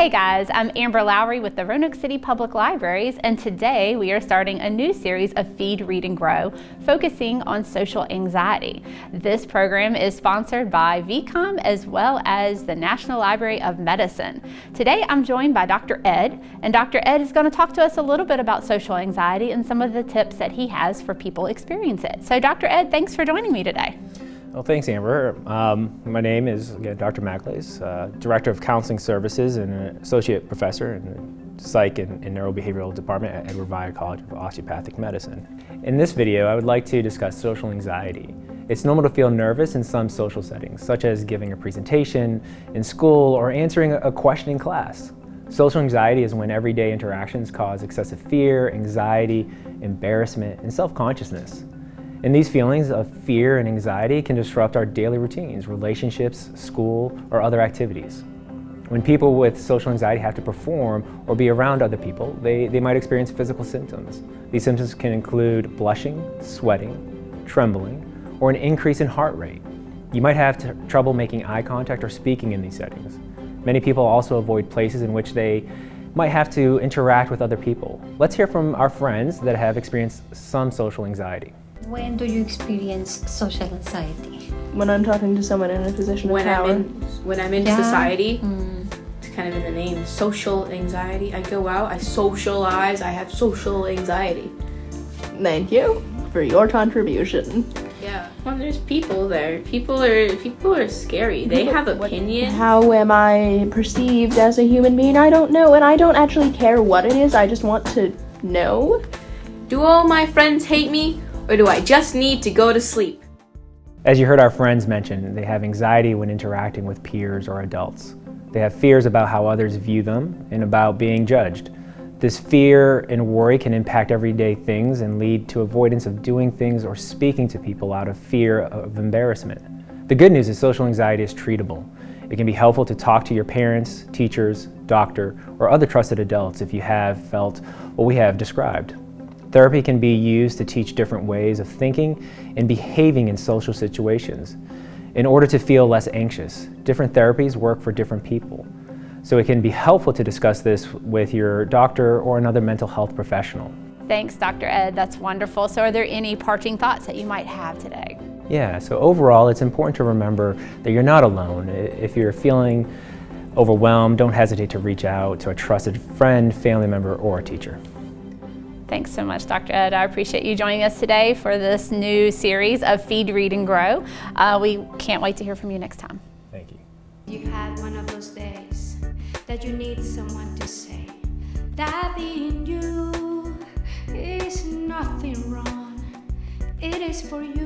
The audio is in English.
Hey guys, I'm Amber Lowry with the Roanoke City Public Libraries, and today we are starting a new series of Feed, Read, and Grow, focusing on social anxiety. This program is sponsored by VCOM as well as the National Library of Medicine. Today I'm joined by Dr. Ed, and Dr. Ed is going to talk to us a little bit about social anxiety and some of the tips that he has for people experience it. So Dr. Ed, thanks for joining me today. Well, thanks, Amber. My name is Dr. Maclays, Director of Counseling Services and an Associate Professor in the Psych and Neurobehavioral Department at Edward Via College of Osteopathic Medicine. In this video, I would like to discuss social anxiety. It's normal to feel nervous in some social settings, such as giving a presentation in school or answering a question in class. Social anxiety is when everyday interactions cause excessive fear, anxiety, embarrassment, and self-consciousness. And these feelings of fear and anxiety can disrupt our daily routines, relationships, school, or other activities. When people with social anxiety have to perform or be around other people, they might experience physical symptoms. These symptoms can include blushing, sweating, trembling, or an increase in heart rate. You might have trouble making eye contact or speaking in these settings. Many people also avoid places in which they might have to interact with other people. Let's hear from our friends that have experienced some social anxiety. When do you experience social anxiety? When I'm talking to someone in a position of power. When I'm in society, it's kind of in the name, social anxiety. I go out, I socialize, I have social anxiety. Thank you for your contribution. Yeah, when there's people there, people are scary. They have opinions. How am I perceived as a human being? I don't know, and I don't actually care what it is. I just want to know. Do all my friends hate me? Or do I just need to go to sleep? As you heard our friends mention, they have anxiety when interacting with peers or adults. They have fears about how others view them and about being judged. This fear and worry can impact everyday things and lead to avoidance of doing things or speaking to people out of fear of embarrassment. The good news is social anxiety is treatable. It can be helpful to talk to your parents, teachers, doctor, or other trusted adults if you have felt what we have described. Therapy can be used to teach different ways of thinking and behaving in social situations in order to feel less anxious. Different therapies work for different people. So it can be helpful to discuss this with your doctor or another mental health professional. Thanks, Dr. Ed. That's wonderful. So are there any parting thoughts that you might have today? Yeah, so overall, it's important to remember that you're not alone. If you're feeling overwhelmed, don't hesitate to reach out to a trusted friend, family member, or a teacher. Thanks so much, Dr. Ed. I appreciate you joining us today for this new series of Feed, Read, and Grow. We can't wait to hear from you next time. Thank you. You had one of those days that you need someone to say that in you is nothing wrong. It is for you.